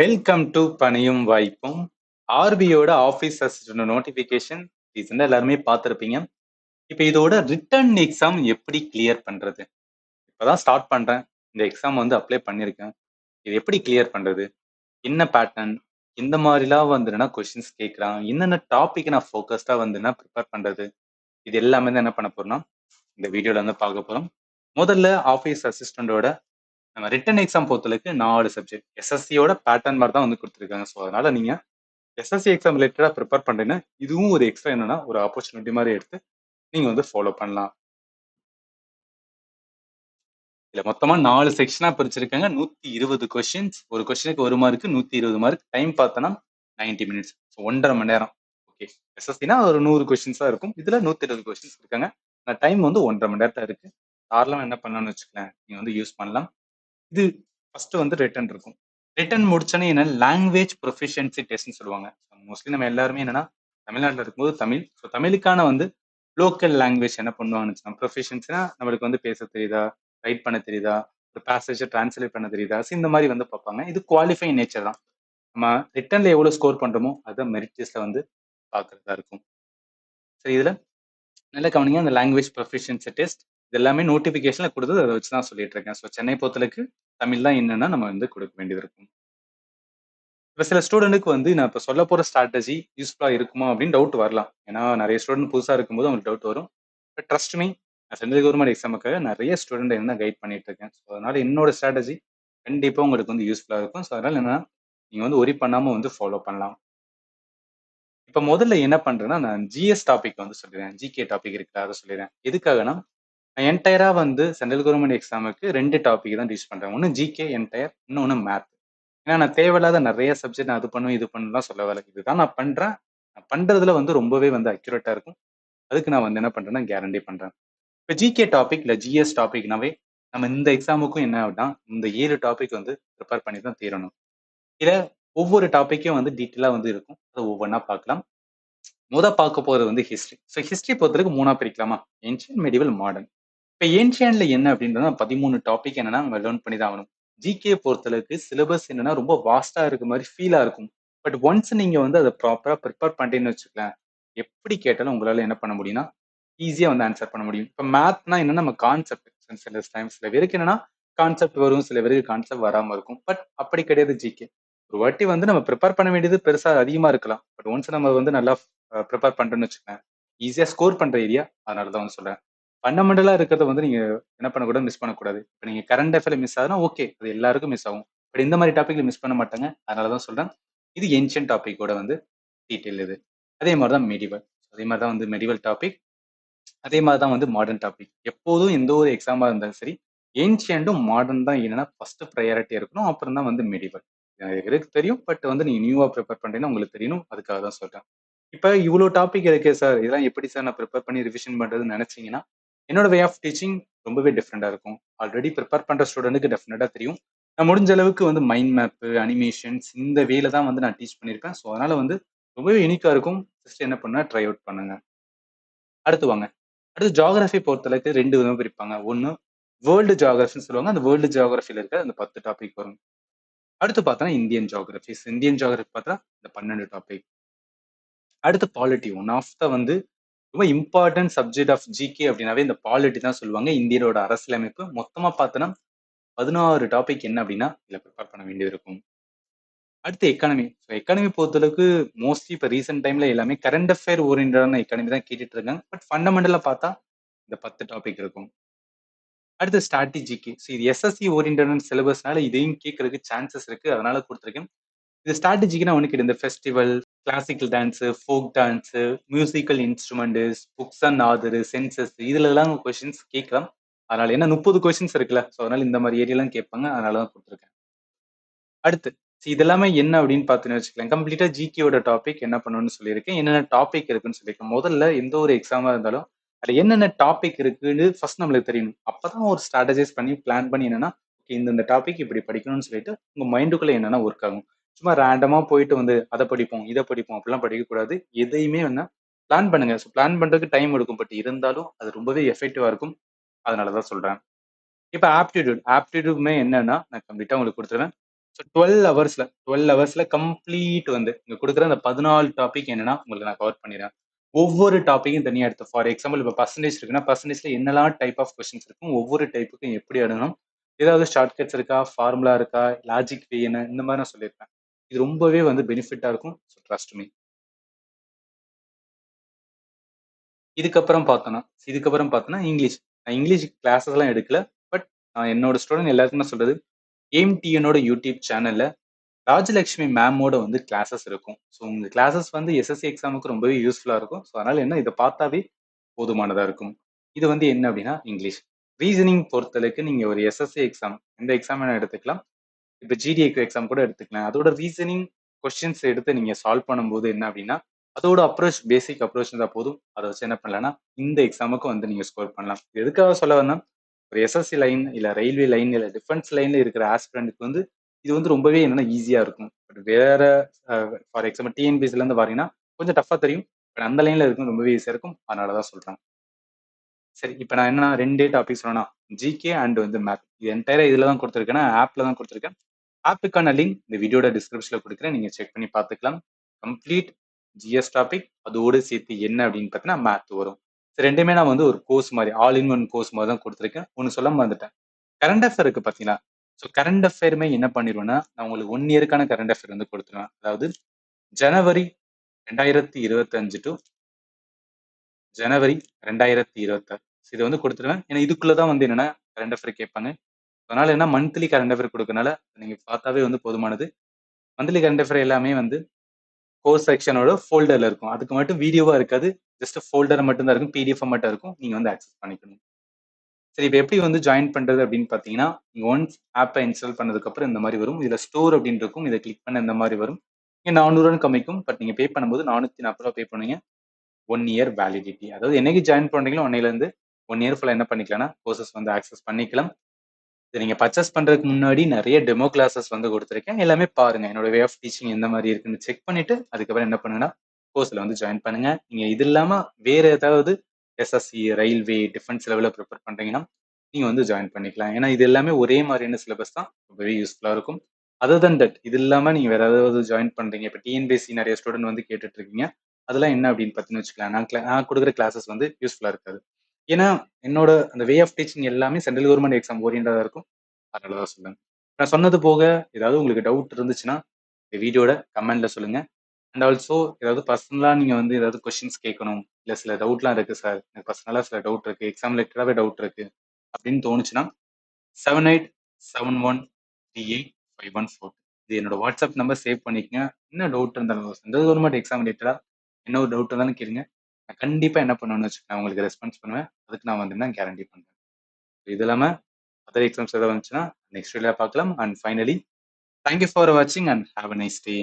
Welcome to பணியும் வாய்ப்பும். ஆர்பியோட office assistant notification ரீசெண்டாக எல்லாருமே பார்த்துருப்பீங்க. இப்போ இதோட ரிட்டன் எக்ஸாம் எப்படி கிளியர் பண்றது? இப்போதான் ஸ்டார்ட் பண்றேன். இந்த எக்ஸாம் வந்து அப்ளை பண்ணியிருக்கேன். இது எப்படி கிளியர் பண்றது? என்ன பேட்டர்ன்? இந்த மாதிரிலாம் வந்துன்னா கொஸ்டின்ஸ் கேட்குறான். என்னென்ன டாபிக் நான் ஃபோக்கஸ்டா வந்துன்னா ப்ரிப்பேர் பண்றது? இது எல்லாமே தான் என்ன பண்ண போறோம்னா இந்த வீடியோல வந்து பார்க்க போறோம். முதல்ல ஆஃபீஸ் அசிஸ்டண்டோட நம்ம ரிட்டன் எக்ஸாம் பொறுத்தளவுக்கு 4 சப்ஜெக்ட் எஸ்எஸ்சியோட பேட்டர்ன் மாதிரி தான் வந்து கொடுத்துருக்காங்க. ஸோ அதனால நீங்க எஸ்எஸ்சி எக்ஸாம் ரிலேட்டடா ப்ரிப்பேர் பண்றீங்கன்னா இதுவும் ஒரு எக்ஸ்ட்ரா என்னன்னா ஒரு ஆப்பர்ச்சுனிட்டி மாதிரி எடுத்து நீங்க வந்து ஃபாலோ பண்ணலாம். இல்ல மொத்தமா 4 செக்ஷனா பிரிச்சிருக்காங்க. 120 கொஸ்டின்ஸ். ஒரு கொஸ்டினுக்கு 1 மார்க், 120 மார்க். டைம் பார்த்தோன்னா 90 மினிட்ஸ். ஸோ 1.5 மணி நேரம். ஓகே. எஸ்எஸ்சினா ஒரு 100 கொஸ்டின்ஸ் தான் இருக்கும். இதுல 120 கொஸ்டின்ஸ் இருக்காங்க. டைம் வந்து 1.5 மணி நேரத்துல இருக்கு. தாராளமா என்ன பண்ணலாம்னு வச்சுக்கலாம், நீங்க வந்து யூஸ் பண்ணலாம். இது ஃபர்ஸ்ட் வந்து ரிட்டன் இருக்கும். ரிட்டன் முடிச்சோன்னே என்ன லாங்குவேஜ் ப்ரொஃபிஷியன்சி டெஸ்ட்னு சொல்லுவாங்க. மோஸ்ட்லி நம்ம எல்லாருமே என்னன்னா தமிழ்நாட்டில் இருக்கும்போது தமிழ். ஸோ தமிழுக்கான வந்து லோக்கல் லாங்குவேஜ் என்ன பண்ணுவாங்கன்னு ப்ரொஃபிஷியன்சினா நம்மளுக்கு வந்து பேச தெரியுதா, ரைட் பண்ண தெரியுதா, ஒரு பேசேஜை டிரான்ஸ்லேட் பண்ண தெரியுதா, ஸோ இந்த மாதிரி வந்து பார்ப்பாங்க. இது குவாலிஃபை நேச்சர் தான். நம்ம ரிட்டன்ல எவ்வளவு ஸ்கோர் பண்றோமோ அதை மெரிட் டெஸ்ட்ல வந்து பார்க்கறதா இருக்கும். சரி, இதுல நல்ல கவனிங்க. அந்த லாங்குவேஜ் ப்ரொஃபிஷியன்சி டெஸ்ட் இது எல்லாமே நோட்டிஃபிகேஷன்ல கொடுத்து அதை வச்சு தான் சொல்லிட்டு இருக்கேன். ஸோ சென்னை பொறுத்தளவுக்கு தமிழ் தான் என்னன்னா நம்ம வந்து கொடுக்க வேண்டியது இருக்கும். இப்போ சில ஸ்டூடெண்ட்டுக்கு வந்து நான் இப்போ சொல்ல போற ஸ்ட்ராட்டஜி யூஸ்ஃபுல்லா இருக்குமா அப்படின்னு டவுட் வரலாம். ஏன்னா நிறைய ஸ்டூடெண்ட் புதுசா இருக்கும்போது அவங்களுக்கு டவுட் வரும். பட் ட்ரஸ்ட் மீ, நான் சென்ட்ரல் கவர்மெண்ட் எக்ஸாமுக்காக நிறைய ஸ்டூடெண்ட் என்ன கைட் பண்ணிட்டு இருக்கேன். ஸோ அதனால என்னோட ஸ்ட்ராட்டஜி கண்டிப்பா உங்களுக்கு வந்து யூஸ்ஃபுல்லா இருக்கும். ஸோ அதனால என்னன்னா நீங்க வந்து ஒரி பண்ணாம வந்து ஃபாலோ பண்ணலாம். இப்போ முதல்ல என்ன பண்றேன்னா நான் ஜிஎஸ் டாபிக் வந்து சொல்லிடுறேன். ஜிகே டாபிக் இருக்குல்ல அதை சொல்லிடுறேன். எதுக்காகனா என்டையரா வந்து சென்ட்ரல் கவர்மெண்ட் எக்ஸாமுக்கு 2 டாபிக் தான் யூஸ் பண்றேன். ஒன்னு ஜிகே என்டையர், இன்னொன்னு மேத். ஏன்னா நான் தேவையில்லாத நிறைய சப்ஜெக்ட் நான் அது பண்ணும் இது பண்ணலாம் சொல்ல வரல. இதுதான் நான் பண்றேன். நான் பண்றதுல வந்து ரொம்பவே வந்து அக்யூரேட்டா இருக்கும். அதுக்கு நான் வந்து என்ன பண்றேன்னா கேரண்டி பண்றேன். இப்போ ஜிகே டாபிக் இல்ல ஜிஎஸ் டாபிக்னாவே நம்ம இந்த எக்ஸாமுக்கும் என்ன ஆகுதுன்னா இந்த 7 டாபிக் வந்து ப்ரிப்பேர் பண்ணி தான் தீரணும். இத ஒவ்வொரு டாபிக்கும் வந்து டீட்டெயிலா வந்து இருக்கும். அதை ஒவ்வொன்றா பார்க்கலாம். பார்க்க போறது வந்து ஹிஸ்டரி. ஸோ ஹிஸ்டரி பொறுத்தவரைக்கும் 3ஆ பிரிக்கலாமா? Ancient, medieval, modern. இப்ப ஏன்ஷியன்ட்ல என்ன அப்படின்றத 13 டாபிக் என்னன்னா நம்ம லேர்ன் பண்ணி தான் ஆகணும். ஜிகே பொறுத்தளவுக்கு சிலபஸ் என்னன்னா ரொம்ப வாஸ்டா இருக்க மாதிரி ஃபீலா இருக்கும். பட் ஒன்ஸ் நீங்க வந்து அதை ப்ராப்பரா ப்ரிப்பேர் பண்ணிட்டீங்கன்னு வச்சுக்கலாம், எப்படி கேட்டாலும் உங்களால என்ன பண்ண முடியும்னா ஈஸியா வந்து ஆன்சர் பண்ண முடியும். இப்ப மேத்னா என்னன்னா நம்ம கான்செப்ட். சில டைம் சில பேருக்கு என்னன்னா கான்செப்ட் வரும், சில பேருக்கு கான்செப்ட் வராம இருக்கும். பட் அப்படி கிடையாது ஜிகே. ஒரு வாட்டி வந்து நம்ம ப்ரிப்பேர் பண்ண வேண்டியது பெருசா அதிகமா இருக்கலாம். பட் ஒன்ஸ் நம்ம வந்து நல்லா ப்ரிப்பேர் பண்றோம்னு வச்சுக்கோங்க, ஈஸியா ஸ்கோர் பண்ற ஏரியா. அதனால தான் வந்து சொல்றேன். ஃபண்டமெண்டலா இருக்கிறத வந்து நீங்க என்ன பண்ணக்கூடாது, மிஸ் பண்ணக்கூடாது. இப்ப நீங்க கரண்ட் அஃபேர்ல மிஸ் ஆகுதுன்னா ஓகே, அது எல்லாருக்கும் மிஸ் ஆகும். பட் இந்த மாதிரி டாபிக்ல மிஸ் பண்ண மாட்டாங்க. அதனால தான் சொல்றேன். இது ஏன்ஷியன்ட் டாபிக்கோட வந்து டீட்டெயில் இது. அதே மாதிரி தான் மெடிவல். அதே மாதிரி தான் வந்து மெடிவல் டாபிக். அதே மாதிரி தான் வந்து மாடர்ன் டாபிக். எப்போதும் எந்த ஒரு எக்ஸாமா இருந்தாலும் சரி, ஏன்ஷியன்ட்டும் மாடர்ன் தான் என்னன்னா ஃபர்ஸ்ட் ப்ரையாரிட்டி இருக்கணும். அப்புறம் தான் வந்து மெடிவல். எனக்கு தெரியும். பட் வந்து நீங்க நியூவா ப்ரிப்பேர் பண்றீங்கன்னா உங்களுக்கு தெரியணும். அதுக்காக தான் சொல்றேன். இப்ப இவ்ளோ டாபிக் இருக்கே சார். இதெல்லாம் எப்படி சார் நான் ப்ரிப்பேர் பண்ணி ரிவிஷன் பண்றதுன்னு நினைச்சீங்கன்னா, என்னோட வே ஆஃப் டீச்சிங் ரொம்பவே டிஃப்ரெண்டா இருக்கும். ஆல்ரெடி ப்ரிப்பேர் பண்ற ஸ்டூடெண்ட்க்கு டெஃபினட்டா தெரியும். நான் முடிஞ்ச அளவுக்கு வந்து மைண்ட் மேப், அனிமேஷன்ஸ் இந்த வேல தான் வந்து நான் டீச் பண்ணியிருப்பேன். ஸோ அதனால வந்து ரொம்பவே யூனிக்கா இருக்கும். ஜஸ்ட் என்ன பண்ணா ட்ரை அவுட் பண்ணுங்க. அடுத்து வாங்க. அடுத்து ஜியோகிராஃபி பொறுத்தளவுக்கு 2 விதமா பிரிப்பாங்க. ஒண்ணு வேர்ல்டு ஜியோகிராஃபின்னு சொல்லுவாங்க. அந்த வேர்ல்டு ஜியோகிராஃபில இருக்க அந்த 10 டாபிக் வரும். அடுத்து பார்த்தோம்னா இந்தியன் ஜியோகிராஃபிஸ். இந்தியன் ஜியோகிராஃபி பார்த்தா இந்த 12 டாபிக். அடுத்து பாலிட்டி. ஒன் ஆஃப் த வந்து ரொம்ப இம்பார்ட்டன்ட் சப்ஜெக்ட் ஆஃப் ஜிகே அப்படின்னாவே இந்த பாலிட்டி தான் சொல்லுவாங்க. இந்தியரோட அரசியலமைப்பு. மொத்தமா பார்த்தோன்னா 16 டாபிக் என்ன அப்படின்னா இதுல ப்ரிப்பேர் பண்ண வேண்டியது இருக்கும். அடுத்து எக்கானமி. எக்கானமி பொறுத்தளவுக்கு மோஸ்ட்லி இப்போ ரீசென்ட் டைம்ல எல்லாமே கரண்ட் அஃபேர் ஓரியன்டான எக்கானமி தான் கேட்டுட்டு இருக்காங்க. பட் ஃபண்டமெண்டலா பார்த்தா இந்த 10 டாபிக் இருக்கும். அடுத்து ஸ்ட்ராட்டஜிக்கு. இது எஸ்எஸ்சி ஓரியன்டான சிலபஸ்னால இதையும் கேட்கறதுக்கு சான்சஸ் இருக்கு. அதனால கொடுத்துருக்கேன். இது ஸ்ட்ராட்டஜிக்குன்னா ஒண்ணு கிடையாது. இந்த festival, classical dance, folk dance, musical instruments, books and author, census இதுலலாம் கொஸ்டின்ஸ் கேட்கலாம். அதனால ஏன்னா 30 கொஸ்டின்ஸ் இருக்குல்ல. ஸோ அதனால இந்த மாதிரி ஏரியாலாம் கேட்பாங்க. அதனால தான் கொடுத்துருக்கேன். அடுத்து இதெல்லாமே என்ன அப்படின்னு பார்த்தீங்கன்னு வச்சுக்கலாம். கம்ப்ளீட்டா ஜிகேயோட டாபிக் என்ன பண்ணணும்னு சொல்லியிருக்கேன். என்னென்ன டாபிக் இருக்குன்னு சொல்லியிருக்கேன். முதல்ல எந்த ஒரு எக்ஸாமா இருந்தாலும் அதுல என்னென்ன டாபிக் இருக்குன்னு ஃபர்ஸ்ட் நம்மளுக்கு தெரியணும். அப்பதான் ஒரு ஸ்ட்ராட்டஜைஸ் பண்ணி பிளான் பண்ணி என்னன்னா இந்த டாபிக் இப்படி படிக்கணும்னு சொல்லிட்டு உங்க மைண்டுக்குள்ள என்னன்னா ஒர்க் ஆகும். சும்மா ரேண்டமா போயிட்டு வந்து அதை படிப்போம் இதை படிப்போம் அப்படிலாம் படிக்கக்கூடாது. எதையுமே வேணா பிளான் பண்ணுங்க. ஸோ பிளான் பண்றதுக்கு டைம் எடுக்கும். பட் இருந்தாலும் அது ரொம்பவே எஃபெக்டிவா இருக்கும். அதனாலதான் சொல்றேன். இப்ப ஆப்டிடியூடுமே என்னன்னா நான் கம்ப்ளீட்டா உங்களுக்கு கொடுத்துருவேன். ஸோ 12 ஹவர்ஸ்ல கம்ப்ளீட் வந்து இங்க கொடுக்குற அந்த 14 டாபிக் என்னன்னா உங்களுக்கு நான் கவர் பண்ணிடுறேன். ஒவ்வொரு டாப்பிக்கும் தனியா எடுத்து ஃபார் எக்ஸாம்பிள் இப்போ பர்சன்டேஜ் இருக்குன்னா பர்சன்டேஜ்ல என்னெல்லாம் டைப் ஆஃப் கொஸ்டின்ஸ் இருக்கும், ஒவ்வொரு டைப்புக்கும் எப்படி எழுதணும், ஏதாவது ஷார்ட்கட்ஸ் இருக்கா, ஃபார்முலா இருக்கா, லாஜிக் என்ன, இந்த மாதிரி நான் சொல்லியிருப்பேன். இது ரொம்பவே வந்து பெனிஃபிட்டா இருக்கும். So trust me. இதுக்கப்புறம் பார்த்தோன்னா இங்கிலீஷ் கிளாஸஸ் எல்லாம் எடுக்கல. பட் நான் என்னோட ஸ்டூடெண்ட் எல்லாருக்கும் நான் சொல்றது, எய்ம் டிஎனோட யூடியூப் சேனல்ல ராஜலட்சுமி மேமோட வந்து கிளாஸஸ் இருக்கும். ஸோ உங்க கிளாஸஸ் வந்து எஸ்எஸ்சி எக்ஸாமுக்கு ரொம்பவே யூஸ்ஃபுல்லா இருக்கும். ஸோ அதனால என்ன, இதை பார்த்தாவே போதுமானதா இருக்கும். இது வந்து என்ன அப்படின்னா இங்கிலீஷ். ரீசனிங் பொறுத்தளவுக்கு நீங்க ஒரு எஸ்எஸ்சி எக்ஸாம் எந்த எக்ஸாம் வேணா எடுத்துக்கலாம். இப்போ ஜிடிஏக்கு எக்ஸாம் கூட எடுத்துக்கலாம். அதோட ரீசனிங் கொஸ்டின்ஸ் எடுத்து நீங்க சால்வ் பண்ணும்போது என்ன அப்படின்னா அதோட அப்ரோச் பேசிக் அப்ரோச் இருந்தால் போதும். அதை வச்சு என்ன பண்ணலாம்னா இந்த எக்ஸாமுக்கு வந்து நீங்க ஸ்கோர் பண்ணலாம். எதுக்காக சொல்ல வந்தா, ஒரு எஸ்எஸ்சி லைன் இல்ல ரயில்வே லைன் இல்ல டிஃபென்ஸ் லைன்ல இருக்கிற ஆஸ்பிரண்ட்க்கு வந்து இது வந்து ரொம்பவே என்னன்னா ஈஸியா இருக்கும். பட் வேற ஃபார் எக்ஸாம்பிள் டிஎன்பிஎஸ்ல இருந்து பாத்தீங்கன்னா கொஞ்சம் டஃபா தெரியும். பட் அந்த லைன்ல இருக்கும் ரொம்பவே ஈஸியா இருக்கும். அதனாலதான் சொல்றேன். சரி, இப்ப நான் என்ன 2 டாபிக் சொன்னா ஜிகே அண்ட் வந்து மேத். இது என்டையரா இதுல தான் கொடுத்துருக்கேன், ஆப்ல தான் கொடுத்துருக்கேன். ஆப்புக்கான லிங்க் இந்த வீடியோட டிஸ்கிரிப்ஷன்ல கொடுக்குறேன். நீங்க செக் பண்ணி பார்த்துக்கலாம். கம்ப்ளீட் ஜிஎஸ் டாபிக் அதோடு சேர்த்து என்ன அப்படின்னு பார்த்தீங்கன்னா மேத் வரும். சரி, ரெண்டுமே நான் வந்து ஒரு கோர்ஸ் மாதிரி ஆல் இன் ஒன் கோர்ஸ் மாதிரி தான் கொடுத்துருக்கேன். ஒன்று சொல்ல மறந்துட்டேன். கரண்ட் அஃபேர் இருக்கு பார்த்தீங்களா? ஸோ கரண்ட் அஃபேருமே என்ன பண்ணிடுவேன்னா நான் உங்களுக்கு 1 இயருக்கான கரண்ட் அஃபேர் வந்து கொடுத்துருவேன். அதாவது ஜனவரி 2025 டு ஜனவரி 2026 இது வந்து கொடுத்துருவேன். ஏன்னா இதுக்குள்ளதான் வந்து என்னன்னா கரண்ட் அஃபேர் கேட்பாங்க. அதனால என்ன மந்த்லி கரண்ட் அஃபேர் கொடுக்கறனால நீங்க பார்த்தாவே வந்து போதுமானது. மந்த்லி கரண்ட் அஃபேர் எல்லாமே வந்து கோர்ஸ் செக்ஷனோட ஃபோல்டர்ல இருக்கும். அதுக்கு மட்டும் வீடியோவா இருக்காது. ஜஸ்ட் ஃபோல்டர் மட்டும் தான் இருக்கும். பிடிஎஃப் மட்டும் இருக்கும். நீங்க வந்து ஆக்சஸ் பண்ணிக்கணும். சரி, இப்போ எப்படி வந்து ஜாயின் பண்றது அப்படின்னு பாத்தீங்கன்னா, நீங்க ஒன்ஸ் ஆப்பை இன்ஸ்டால் பண்ணதுக்கு அப்புறம் இந்த மாதிரி வரும். இதுல ஸ்டோர் அப்படின்னு இருக்கும். இதை கிளிக் பண்ண இந்த மாதிரி வரும். இங்க 400 காமிக்கும். பட் நீங்க பே பண்ணும்போது 440 பே பண்ணுவீங்க. 1 இயர் வேலிடிட்டி. அதாவது என்னைக்கு ஜாயின் பண்றீங்களோ அன்னையில இருந்து 1 இயர் ஃபுல்லா என்ன பண்ணிக்கலாம்னா கோர்சஸ் வந்து ஆக்சஸ் பண்ணிக்கலாம். இதை நீங்க பர்ச்சேஸ் பண்றதுக்கு முன்னாடி நிறைய டெமோ கிளாஸஸ் வந்து கொடுத்துருக்கேன். எல்லாமே பாருங்க. என்னோட வே ஆஃப் டீச்சிங் எந்த மாதிரி இருக்குன்னு செக் பண்ணிட்டு அதுக்கப்புறம் என்ன பண்ணுங்கன்னா கோர்ஸ்ல வந்து ஜாயின் பண்ணுங்க. நீங்க இது இல்லாம வேற ஏதாவது எஸ்எஸ்சி, ரயில்வே, டிஃபென்ஸ் லெவலில் ப்ரிப்பேர் பண்றீங்கன்னா நீங்க வந்து ஜாயின் பண்ணிக்கலாம். ஏன்னா இது எல்லாமே ஒரே மாதிரியான சிலபஸ் தான். ரொம்பவே யூஸ்ஃபுல்லா இருக்கும். அதர் தன் தட் இது இல்லாம நீங்க வேற ஏதாவது ஜாயின் பண்றீங்க. இப்போ டிஎன்பிஎஸ்சி நிறைய ஸ்டூடெண்ட் வந்து கேட்டுட்டு இருக்கீங்க. அதெல்லாம் என்ன அப்படின்னு பார்த்தீங்கன்னு வச்சுக்கலாம். நான் கொடுக்குற கிளாஸஸ் வந்து யூஸ்ஃபுல்லா இருக்காது. ஏன்னா என்னோட அந்த வே ஆஃப் டீச்சிங் எல்லாமே சென்ட்ரல் கவர்மெண்ட் எக்ஸாம் ஓரியன்டா இருக்கும். அதனாலதான் சொல்லுங்க. நான் சொன்னது போக ஏதாவது உங்களுக்கு டவுட் இருந்துச்சுன்னா இந்த வீடியோட கமெண்ட்ல சொல்லுங்க. அண்ட் ஆல்சோ ஏதாவது பர்சனலா நீங்க வந்து ஏதாவது கொஸ்டின்ஸ் கேட்கணும், இல்ல சில டவுட்லாம் இருக்கு சார், எனக்கு பர்சனலா சில டவுட் இருக்கு, எக்ஸாம் ரிலேட்டடாவே டவுட் இருக்கு அப்படின்னு தோணுச்சுன்னா 7871385114 இது என்னோட வாட்ஸ்அப் நம்பர். சேவ் பண்ணிக்கங்க. என்ன டவுட் இருந்தாலும் சென்ட்ரல் கவர்மெண்ட் எக்ஸாம் ரிலேட்டடா என்ன ஒரு டவுட் இருந்தாலும் கேளுங்க. நான் கண்டிப்பா என்ன பண்ணுவேன்னு வச்சுக்கோங்க, உங்களுக்கு ரெஸ்பான்ஸ் பண்ணுவேன். அதுக்கு நான் வந்து கேரண்டி பண்றேன். இது இல்லாம அதர் எக்ஸாம்ஸ் ஏதாவது வந்துச்சுன்னா நெக்ஸ்ட் வீடியோல பார்க்கலாம். அண்ட் ஃபைனலி தேங்க்யூ ஃபார் வாட்சிங் and have a nice day.